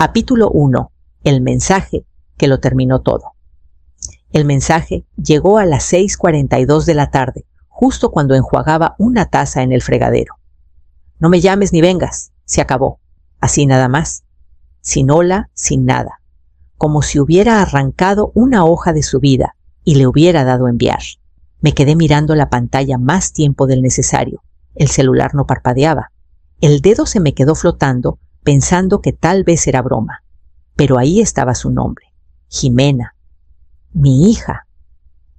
Capítulo 1. El mensaje que lo terminó todo. El mensaje llegó a las 6:42 de la tarde, justo cuando enjuagaba una taza en el fregadero. No me llames ni vengas, se acabó. Así nada más. Sin hola, sin nada. Como si hubiera arrancado una hoja de su vida y le hubiera dado enviar. Me quedé mirando la pantalla más tiempo del necesario. El celular no parpadeaba. El dedo se me quedó flotando, pensando que tal vez era broma. Pero ahí estaba su nombre. Jimena. Mi hija.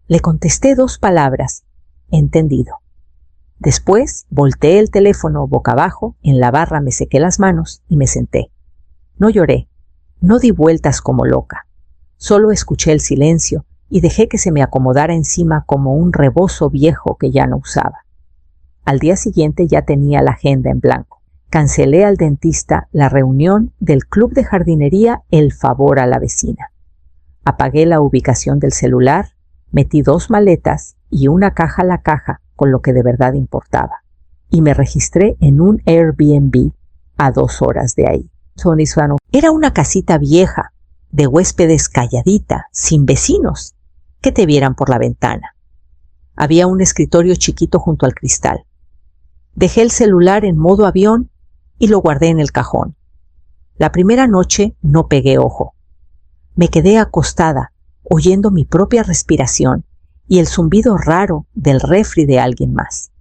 Le contesté 2 palabras. Entendido. Después volteé el teléfono boca abajo, en la barra me sequé las manos y me senté. No lloré, no di vueltas como loca. Solo escuché el silencio y dejé que se me acomodara encima como un rebozo viejo que ya no usaba. Al día siguiente ya tenía la agenda en blanco. Cancelé al dentista la reunión del club de jardinería El Favor a la Vecina. Apagué la ubicación del celular, metí 2 maletas y una caja a la caja con lo que de verdad importaba. Y me registré en un Airbnb a 2 horas de ahí. Era una casita vieja, de huéspedes calladita, sin vecinos, que te vieran por la ventana. Había un escritorio chiquito junto al cristal. Dejé el celular en modo avión y lo guardé en el cajón. La primera noche no pegué ojo. Me quedé acostada, oyendo mi propia respiración y el zumbido raro del refri de alguien más.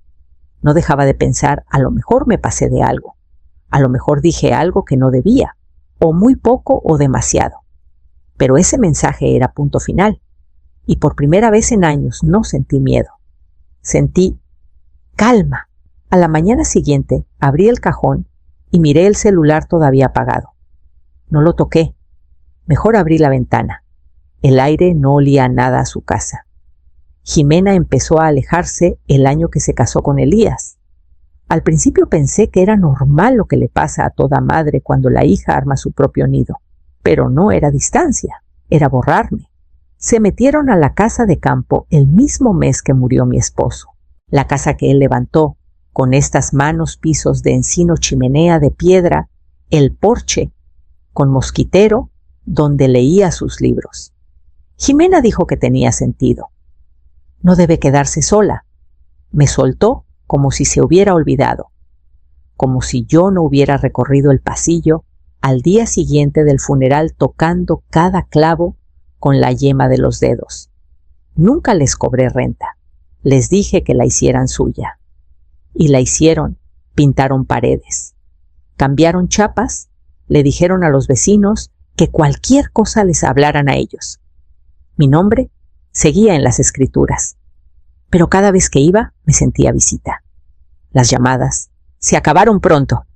No dejaba de pensar, a lo mejor me pasé de algo. A lo mejor dije algo que no debía, o muy poco o demasiado. Pero ese mensaje era punto final, y por primera vez en años no sentí miedo. Sentí calma. A la mañana siguiente abrí el cajón y miré el celular todavía apagado. No lo toqué. Mejor abrí la ventana. El aire no olía nada a su casa. Jimena empezó a alejarse el año que se casó con Elías. Al principio pensé que era normal lo que le pasa a toda madre cuando la hija arma su propio nido. Pero no era distancia, era borrarme. Se metieron a la casa de campo el mismo mes que murió mi esposo. La casa que él levantó, con estas manos pisos de encino chimenea de piedra, el porche, con mosquitero, donde leía sus libros. Jimena dijo que tenía sentido. No debe quedarse sola. Me soltó como si se hubiera olvidado, como si yo no hubiera recorrido el pasillo al día siguiente del funeral tocando cada clavo con la yema de los dedos. Nunca les cobré renta. Les dije que la hicieran suya. Y la hicieron, pintaron paredes. Cambiaron chapas, le dijeron a los vecinos que cualquier cosa les hablaran a ellos. Mi nombre seguía en las escrituras, pero cada vez que iba me sentía visita. Las llamadas se acabaron pronto.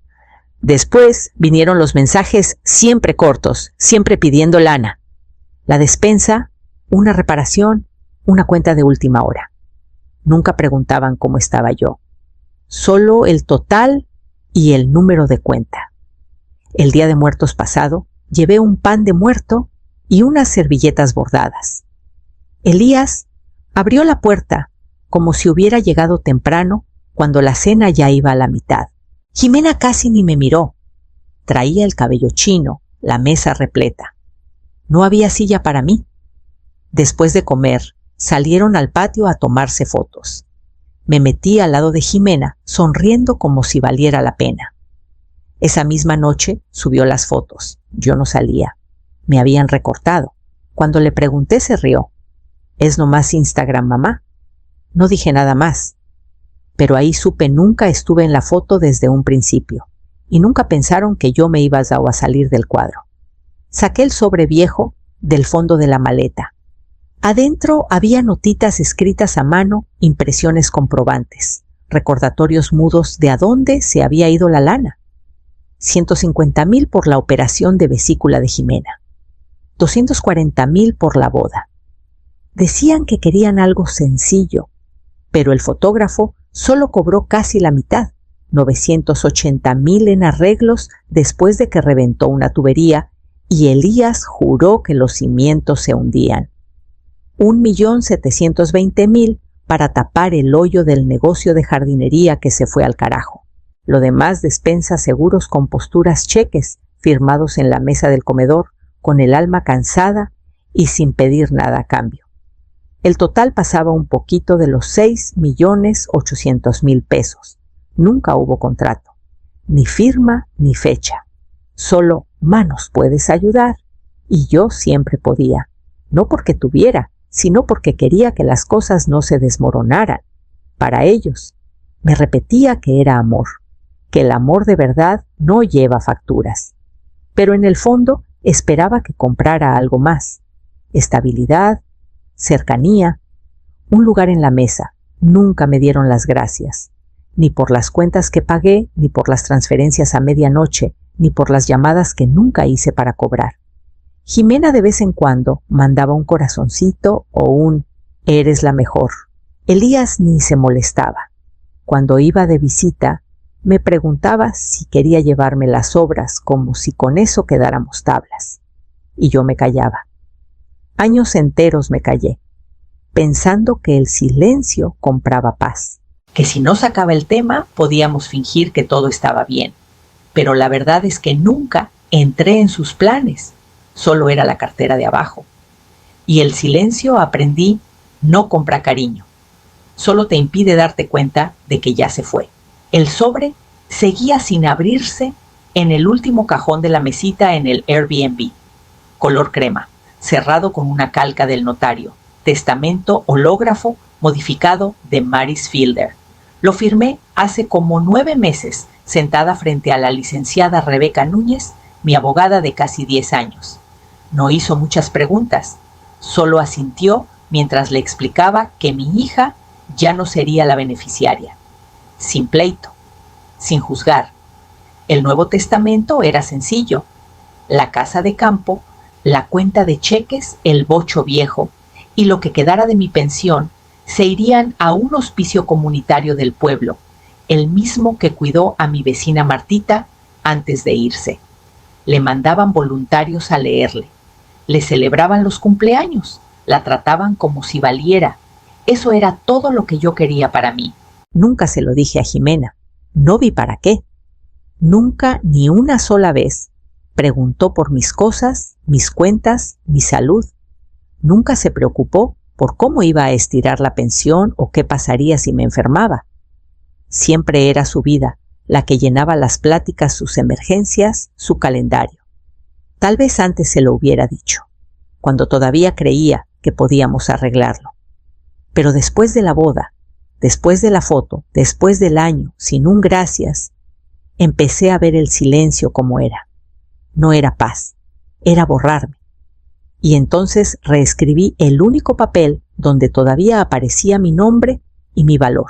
Después vinieron los mensajes siempre cortos, siempre pidiendo lana. La despensa, una reparación, una cuenta de última hora. Nunca preguntaban cómo estaba yo. Solo el total y el número de cuenta. El Día de Muertos pasado, llevé un pan de muerto y unas servilletas bordadas. Elías abrió la puerta como si hubiera llegado temprano cuando la cena ya iba a la mitad. Jimena casi ni me miró. Traía el cabello chino, la mesa repleta. No había silla para mí. Después de comer, salieron al patio a tomarse fotos. Me metí al lado de Jimena, sonriendo como si valiera la pena. Esa misma noche subió las fotos. Yo no salía. Me habían recortado. Cuando le pregunté se rió. ¿Es nomás Instagram, mamá? No dije nada más. Pero ahí supe nunca estuve en la foto desde un principio. Y nunca pensaron que yo me iba a salir del cuadro. Saqué el sobre viejo del fondo de la maleta. Adentro había notitas escritas a mano, impresiones comprobantes, recordatorios mudos de a dónde se había ido la lana. 150,000 por la operación de vesícula de Jimena. 240,000 por la boda. Decían que querían algo sencillo, pero el fotógrafo solo cobró casi la mitad, 980,000 en arreglos después de que reventó una tubería y Elías juró que los cimientos se hundían. 1,720,000 para tapar el hoyo del negocio de jardinería que se fue al carajo. Lo demás despensa seguros con posturas cheques firmados en la mesa del comedor, con el alma cansada y sin pedir nada a cambio. El total pasaba un poquito de los 6.800.000 pesos. Nunca hubo contrato, ni firma ni fecha. Solo manos puedes ayudar. Y yo siempre podía, no porque tuviera, sino porque quería que las cosas no se desmoronaran. Para ellos, me repetía que era amor, que el amor de verdad no lleva facturas. Pero en el fondo esperaba que comprara algo más: estabilidad, cercanía, un lugar en la mesa. Nunca me dieron las gracias, ni por las cuentas que pagué, ni por las transferencias a medianoche, ni por las llamadas que nunca hice para cobrar. Jimena de vez en cuando mandaba un corazoncito o un «eres la mejor». Elías ni se molestaba. Cuando iba de visita, me preguntaba si quería llevarme las obras, como si con eso quedáramos tablas. Y yo me callaba. Años enteros me callé, pensando que el silencio compraba paz, que si no sacaba el tema podíamos fingir que todo estaba bien. Pero la verdad es que nunca entré en sus planes, solo era la cartera de abajo. Y el silencio, aprendí, no compra cariño, solo te impide darte cuenta de que ya se fue. El sobre seguía sin abrirse en el último cajón de la mesita en el Airbnb, color crema, cerrado con una calca del notario, testamento hológrafo modificado de Maris Fielder. Lo firmé hace como 9 meses, sentada frente a la licenciada Rebeca Núñez, mi abogada de casi 10 años. No hizo muchas preguntas, solo asintió mientras le explicaba que mi hija ya no sería la beneficiaria. Sin pleito, sin juzgar. El Nuevo Testamento era sencillo: la casa de campo, la cuenta de cheques, el bocho viejo, y lo que quedara de mi pensión se irían a un hospicio comunitario del pueblo, el mismo que cuidó a mi vecina Martita antes de irse. Le mandaban voluntarios a leerle, le celebraban los cumpleaños, la trataban como si valiera. Eso era todo lo que yo quería para mí. Nunca se lo dije a Jimena, no vi para qué. Nunca, ni una sola vez, preguntó por mis cosas, mis cuentas, mi salud. Nunca se preocupó por cómo iba a estirar la pensión o qué pasaría si me enfermaba. Siempre era su vida la que llenaba las pláticas, sus emergencias, su calendario. Tal vez antes se lo hubiera dicho, cuando todavía creía que podíamos arreglarlo. Pero después de la boda, después de la foto, después del año, sin un gracias, empecé a ver el silencio como era. No era paz, era borrarme. Y entonces reescribí el único papel donde todavía aparecía mi nombre y mi valor,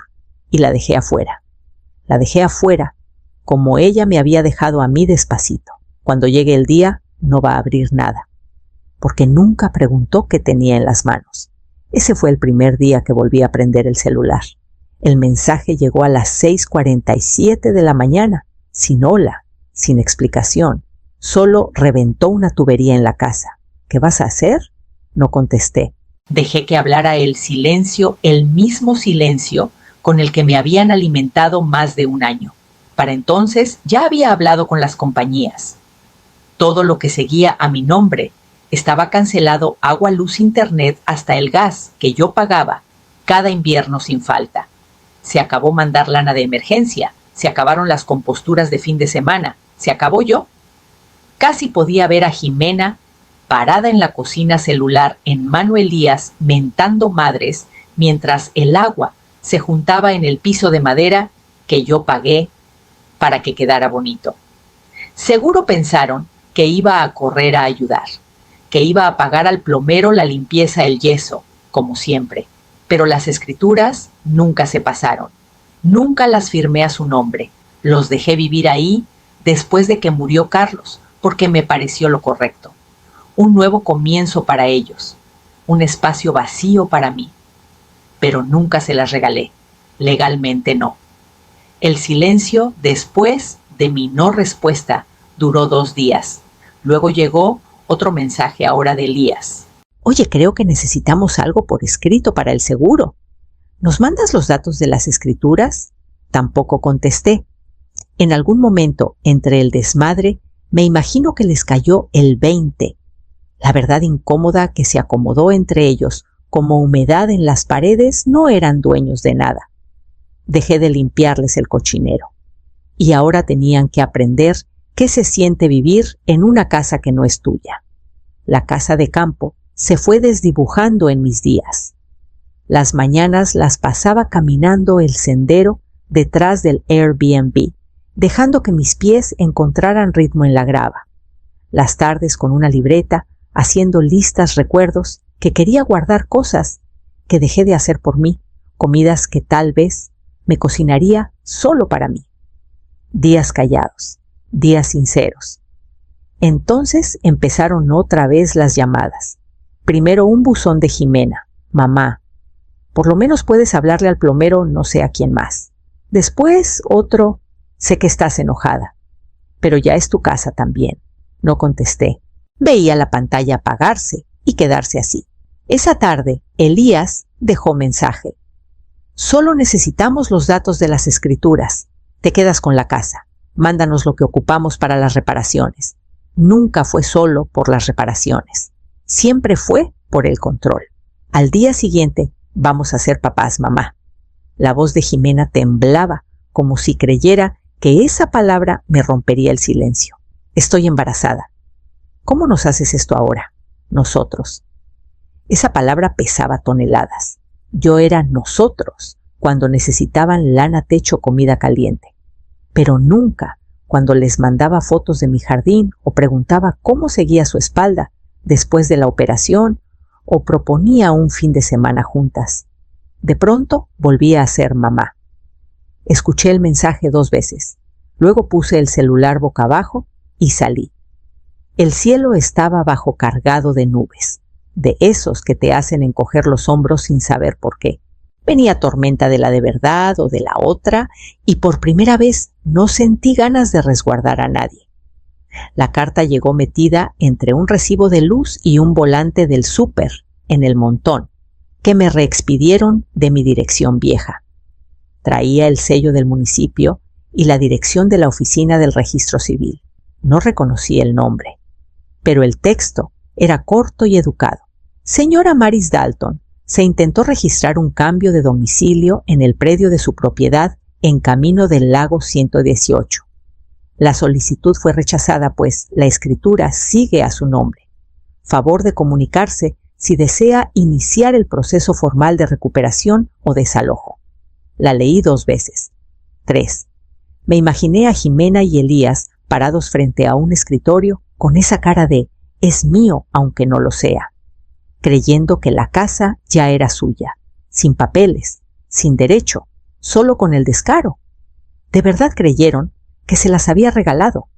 y la dejé afuera. La dejé afuera, como ella me había dejado a mí despacito. Cuando llegue el día, no va a abrir nada, porque nunca preguntó qué tenía en las manos. Ese fue el primer día que volví a prender el celular. El mensaje llegó a las 6:47 de la mañana, sin hola, sin explicación. Solo reventó una tubería en la casa. ¿Qué vas a hacer? No contesté. Dejé que hablara el silencio, el mismo silencio con el que me habían alimentado más de un año. Para entonces ya había hablado con las compañías. Todo lo que seguía a mi nombre estaba cancelado: agua, luz, internet, hasta el gas que yo pagaba cada invierno sin falta. Se acabó mandar lana de emergencia, se acabaron las composturas de fin de semana, se acabó yo. Casi podía ver a Jimena parada en la cocina celular en mano Elías mentando madres mientras el agua se juntaba en el piso de madera que yo pagué para que quedara bonito. Seguro pensaron que iba a correr a ayudar, que iba a pagar al plomero la limpieza, el yeso, como siempre. Pero las escrituras nunca se pasaron. Nunca las firmé a su nombre. Los dejé vivir ahí después de que murió Carlos, porque me pareció lo correcto. Un nuevo comienzo para ellos, un espacio vacío para mí. Pero nunca se las regalé, legalmente no. El silencio después de mi no respuesta duró 2 días. Luego llegó otro mensaje, ahora de Elías. Oye, creo que necesitamos algo por escrito para el seguro. ¿Nos mandas los datos de las escrituras? Tampoco contesté. En algún momento, entre el desmadre, Me imagino que les cayó el 20. La verdad incómoda que se acomodó entre ellos, como humedad en las paredes, no eran dueños de nada. Dejé de limpiarles el cochinero. Y ahora tenían que aprender qué se siente vivir en una casa que no es tuya. La casa de campo se fue desdibujando en mis días. Las mañanas las pasaba caminando el sendero detrás del Airbnb, dejando que mis pies encontraran ritmo en la grava. Las tardes con una libreta, haciendo listas recuerdos que quería guardar cosas que dejé de hacer por mí, comidas que tal vez me cocinaría solo para mí. Días callados, días sinceros. Entonces empezaron otra vez las llamadas. Primero un buzón de Jimena, mamá. Por lo menos puedes hablarle al plomero, no sé a quién más. Después otro, sé que estás enojada, pero ya es tu casa también. No contesté. Veía la pantalla apagarse y quedarse así. Esa tarde, Elías dejó mensaje. Solo necesitamos los datos de las escrituras. Te quedas con la casa. Mándanos lo que ocupamos para las reparaciones. Nunca fue solo por las reparaciones. Siempre fue por el control. Al día siguiente, vamos a ser papás, mamá. La voz de Jimena temblaba, como si creyera que esa palabra me rompería el silencio. Estoy embarazada. ¿Cómo nos haces esto ahora? Nosotros. Esa palabra pesaba toneladas. Yo era nosotros cuando necesitaban lana, techo, comida caliente. Pero nunca cuando les mandaba fotos de mi jardín o preguntaba cómo seguía su espalda después de la operación o proponía un fin de semana juntas. De pronto volvía a ser mamá. Escuché el mensaje 2 veces. Luego puse el celular boca abajo y salí. El cielo estaba bajo cargado de nubes, de esos que te hacen encoger los hombros sin saber por qué. Venía tormenta de la de verdad o de la otra, y por primera vez no sentí ganas de resguardar a nadie. La carta llegó metida entre un recibo de luz y un volante del súper en el montón, que me reexpidieron de mi dirección vieja. Traía el sello del municipio y la dirección de la oficina del registro civil. No reconocí el nombre, pero el texto era corto y educado. Señora Maris Dalton, se intentó registrar un cambio de domicilio en el predio de su propiedad en Camino del Lago 118. La solicitud fue rechazada, pues la escritura sigue a su nombre. Favor de comunicarse si desea iniciar el proceso formal de recuperación o desalojo. La leí 2 veces. 3. Me imaginé a Jimena y Elías parados frente a un escritorio con esa cara de «es mío aunque no lo sea», creyendo que la casa ya era suya, sin papeles, sin derecho, solo con el descaro. De verdad creyeron que se las había regalado,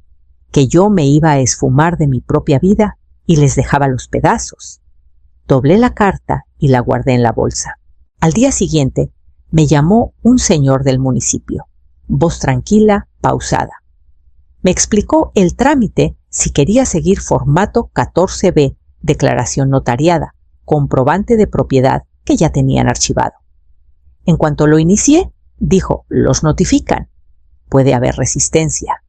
que yo me iba a esfumar de mi propia vida y les dejaba los pedazos. Doblé la carta y la guardé en la bolsa. Al día siguiente me llamó un señor del municipio, voz tranquila, pausada. Me explicó el trámite si quería seguir formato 14B, declaración notariada, comprobante de propiedad que ya tenían archivado. En cuanto lo inicié, dijo, los notifican. Puede haber resistencia.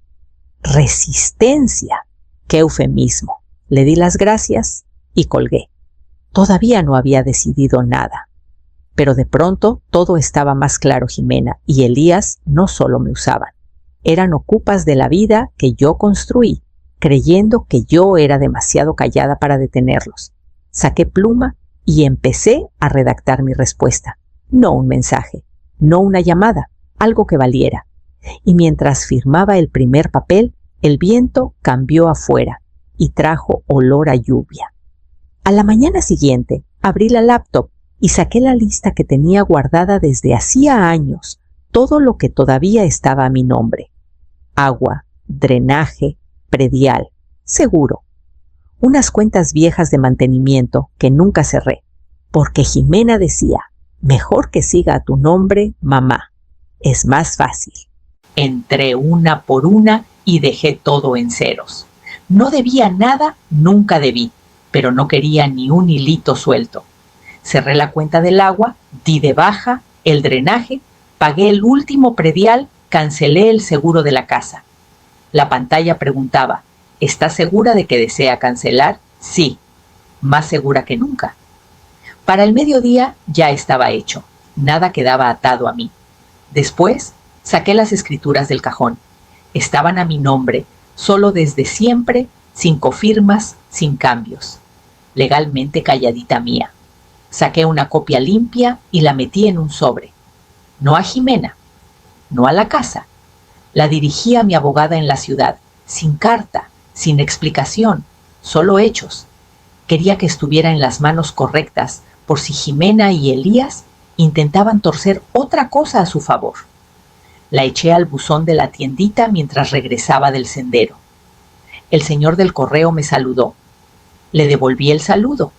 ¡Resistencia! ¡Qué eufemismo! Le di las gracias y colgué. Todavía no había decidido nada. Pero de pronto todo estaba más claro. Jimena y Elías no solo me usaban. Eran ocupas de la vida que yo construí, creyendo que yo era demasiado callada para detenerlos. Saqué pluma y empecé a redactar mi respuesta. No un mensaje, no una llamada, algo que valiera. Y mientras firmaba el primer papel, el viento cambió afuera y trajo olor a lluvia. A la mañana siguiente, abrí la laptop y saqué la lista que tenía guardada desde hacía años, todo lo que todavía estaba a mi nombre. Agua, drenaje, predial, seguro. Unas cuentas viejas de mantenimiento que nunca cerré, porque Jimena decía, mejor que siga a tu nombre, mamá. Es más fácil. Entré una por una y dejé todo en ceros. No debía nada, nunca debí, pero no quería ni un hilito suelto. Cerré la cuenta del agua, di de baja el drenaje, pagué el último predial, cancelé el seguro de la casa. La pantalla preguntaba, ¿Estás segura de que desea cancelar? Sí, más segura que nunca. Para el mediodía ya estaba hecho. Nada quedaba atado a mí. Después saqué las escrituras del cajón. Estaban a mi nombre, solo desde siempre, sin cofirmas, sin cambios. Legalmente calladita mía. Saqué una copia limpia y la metí en un sobre. No a Jimena, no a la casa. La dirigí a mi abogada en la ciudad, sin carta, sin explicación, solo hechos. Quería que estuviera en las manos correctas por si Jimena y Elías intentaban torcer otra cosa a su favor. La eché al buzón de la tiendita mientras regresaba del sendero. El señor del correo me saludó. Le devolví el saludo.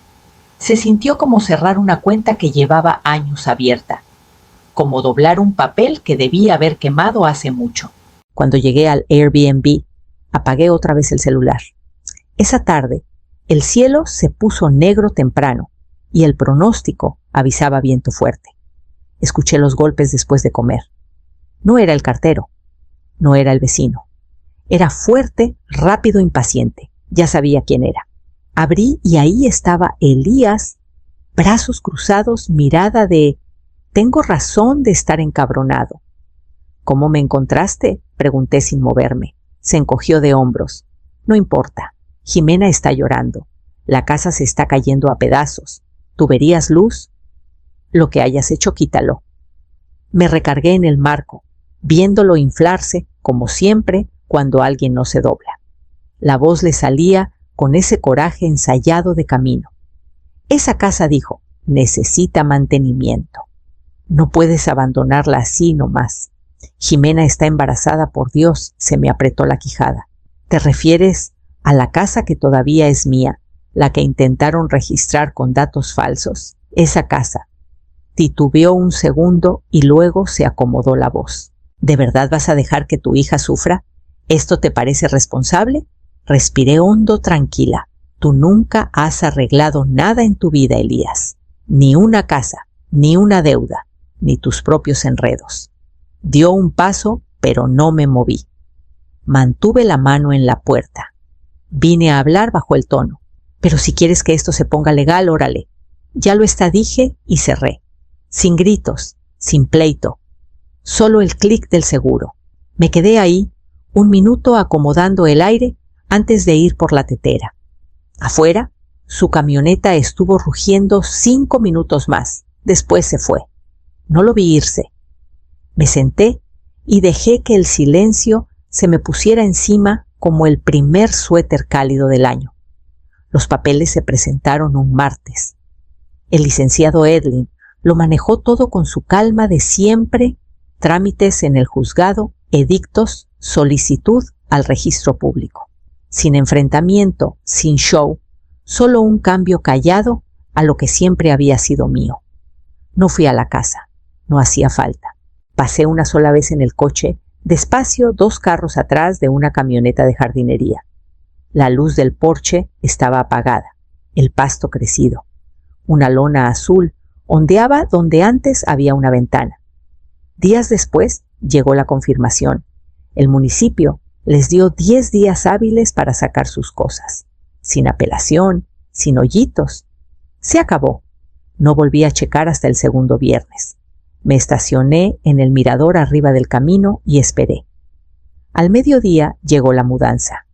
Se sintió como cerrar una cuenta que llevaba años abierta, como doblar un papel que debía haber quemado hace mucho. Cuando llegué al Airbnb, apagué otra vez el celular. Esa tarde, el cielo se puso negro temprano y el pronóstico avisaba viento fuerte. Escuché los golpes después de comer. No era el cartero, no era el vecino. Era fuerte, rápido, impaciente. Ya sabía quién era. Abrí y ahí estaba Elías, brazos cruzados, mirada de «Tengo razón de estar encabronado». «¿Cómo me encontraste?», pregunté sin moverme. Se encogió de hombros. «No importa. Jimena está llorando. La casa se está cayendo a pedazos. ¿Tú verías luz? Lo que hayas hecho, quítalo». Me recargué en el marco, viéndolo inflarse, como siempre, cuando alguien no se dobla. La voz le salía con ese coraje ensayado de camino. «Esa casa», dijo, «necesita mantenimiento. No puedes abandonarla así nomás. Jimena está embarazada, por Dios», se me apretó la quijada. «¿Te refieres a la casa que todavía es mía, la que intentaron registrar con datos falsos? Esa casa». Titubeó un segundo y luego se acomodó la voz. «¿De verdad vas a dejar que tu hija sufra? ¿Esto te parece responsable?». Respiré hondo, tranquila. «Tú nunca has arreglado nada en tu vida, Elías. Ni una casa, ni una deuda, ni tus propios enredos». Dio un paso, pero no me moví. Mantuve la mano en la puerta. Vine a hablar bajo el tono. «Pero si quieres que esto se ponga legal, órale». «Ya lo está», dije y cerré. Sin gritos, sin pleito. Solo el clic del seguro. Me quedé ahí, un minuto acomodando el aire antes de ir por la tetera. Afuera, su camioneta estuvo rugiendo 5 minutos más. Después se fue. No lo vi irse. Me senté y dejé que el silencio se me pusiera encima como el primer suéter cálido del año. Los papeles se presentaron un martes. El licenciado Edlin lo manejó todo con su calma de siempre, trámites en el juzgado, edictos, solicitud al registro público. Sin enfrentamiento, sin show, solo un cambio callado a lo que siempre había sido mío. No fui a la casa, no hacía falta. Pasé una sola vez en el coche, despacio, 2 carros atrás de una camioneta de jardinería. La luz del porche estaba apagada, el pasto crecido. Una lona azul ondeaba donde antes había una ventana. Días después llegó la confirmación. El municipio les dio 10 días hábiles para sacar sus cosas. Sin apelación, sin hoyitos. Se acabó. No volví a checar hasta el segundo viernes. Me estacioné en el mirador arriba del camino y esperé. Al mediodía llegó la mudanza.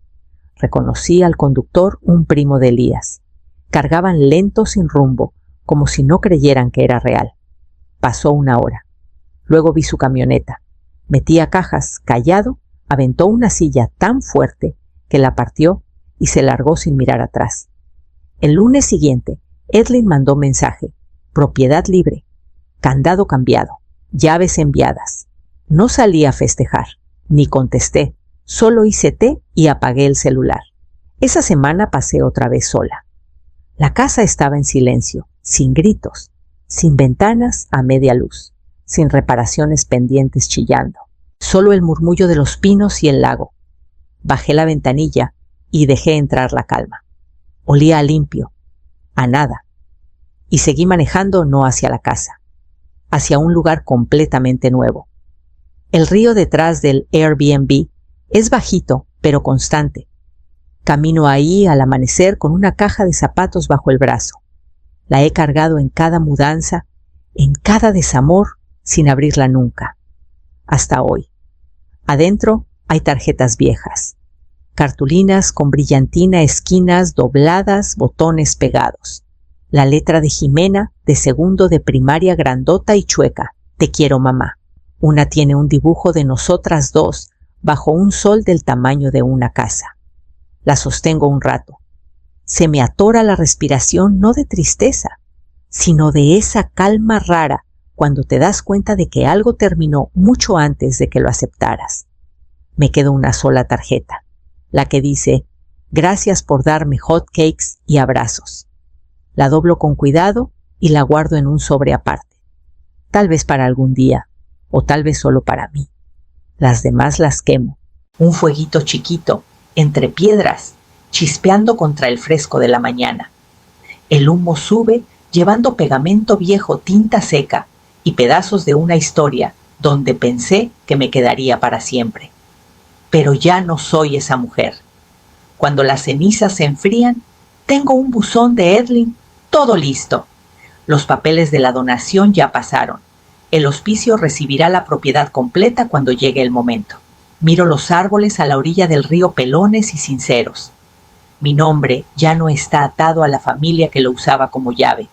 Reconocí al conductor, un primo de Elías. Cargaban lento, sin rumbo, como si no creyeran que era real. Pasó 1 hora. Luego vi su camioneta. Metía cajas, callado, aventó una silla tan fuerte que la partió y se largó sin mirar atrás. El lunes siguiente, Edlin mandó mensaje: propiedad libre, candado cambiado, llaves enviadas. No salí a festejar, ni contesté, solo hice té y apagué el celular. Esa semana pasé otra vez sola. La casa estaba en silencio, sin gritos, sin ventanas a media luz, sin reparaciones pendientes chillando. Solo el murmullo de los pinos y el lago. Bajé la ventanilla y dejé entrar la calma. Olía a limpio, a nada. Y seguí manejando no hacia la casa, hacia un lugar completamente nuevo. El río detrás del Airbnb es bajito, pero constante. Camino ahí al amanecer con una caja de zapatos bajo el brazo. La he cargado en cada mudanza, en cada desamor, sin abrirla nunca. Hasta hoy. Adentro hay tarjetas viejas, cartulinas con brillantina, esquinas dobladas, botones pegados. La letra de Jimena, de segundo de primaria, grandota y chueca. Te quiero, mamá. Una tiene un dibujo de nosotras dos, bajo un sol del tamaño de una casa. La sostengo un rato. Se me atora la respiración no de tristeza, sino de esa calma rara cuando te das cuenta de que algo terminó mucho antes de que lo aceptaras. Me queda una sola tarjeta, la que dice: gracias por darme hot cakes y abrazos. La doblo con cuidado y la guardo en un sobre aparte. Tal vez para algún día, o tal vez solo para mí. Las demás las quemo. Un fueguito chiquito, entre piedras, chispeando contra el fresco de la mañana. El humo sube llevando pegamento viejo, tinta seca y pedazos de una historia donde pensé que me quedaría para siempre. Pero ya no soy esa mujer. Cuando las cenizas se enfrían, tengo un buzón de Edlin todo listo. Los papeles de la donación ya pasaron. El hospicio recibirá la propiedad completa cuando llegue el momento. Miro los árboles a la orilla del río pelones y sinceros. Mi nombre ya no está atado a la familia que lo usaba como llave.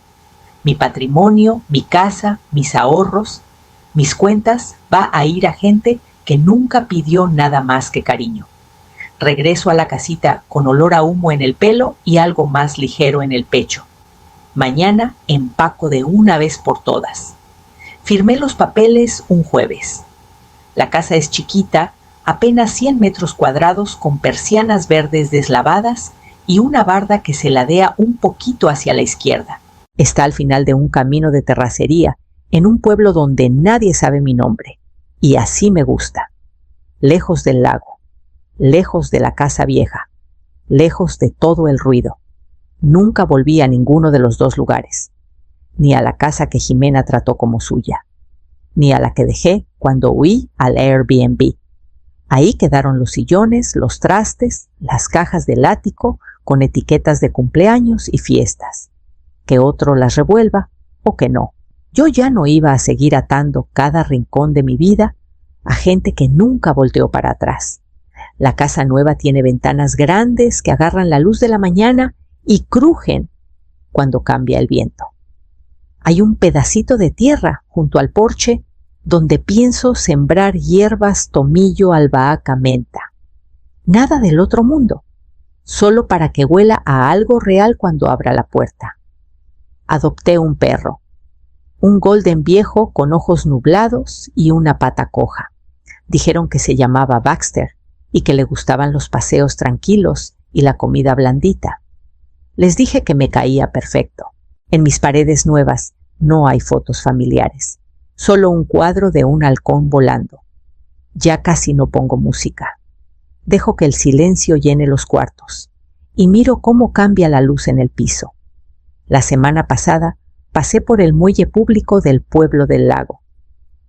Mi patrimonio, mi casa, mis ahorros, mis cuentas va a ir a gente que nunca pidió nada más que cariño. Regreso a la casita con olor a humo en el pelo y algo más ligero en el pecho. Mañana empaco de una vez por todas. Firmé los papeles un jueves. La casa es chiquita, apenas 100 metros cuadrados con persianas verdes deslavadas y una barda que se ladea un poquito hacia la izquierda. Está al final de un camino de terracería, en un pueblo donde nadie sabe mi nombre. Y así me gusta. Lejos del lago, lejos de la casa vieja, lejos de todo el ruido. Nunca volví a ninguno de los dos lugares, ni a la casa que Jimena trató como suya, ni a la que dejé cuando huí al Airbnb. Ahí quedaron los sillones, los trastes, las cajas del ático con etiquetas de cumpleaños y fiestas. Que otro las revuelva o que no. Yo ya no iba a seguir atando cada rincón de mi vida a gente que nunca volteó para atrás. La casa nueva tiene ventanas grandes que agarran la luz de la mañana y crujen cuando cambia el viento. Hay un pedacito de tierra junto al porche donde pienso sembrar hierbas, tomillo, albahaca, menta. Nada del otro mundo, solo para que huela a algo real cuando abra la puerta. Adopté un perro, un golden viejo con ojos nublados y una pata coja. Dijeron que se llamaba Baxter y que le gustaban los paseos tranquilos y la comida blandita. Les dije que me caía perfecto. En mis paredes nuevas no hay fotos familiares, solo un cuadro de un halcón volando. Ya casi no pongo música. Dejo que el silencio llene los cuartos y miro cómo cambia la luz en el piso. La semana pasada pasé por el muelle público del pueblo del lago.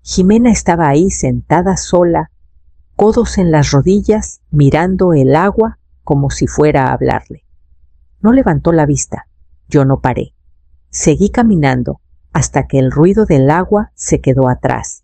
Jimena estaba ahí sentada sola, codos en las rodillas, mirando el agua como si fuera a hablarle. No levantó la vista. Yo no paré. Seguí caminando hasta que el ruido del agua se quedó atrás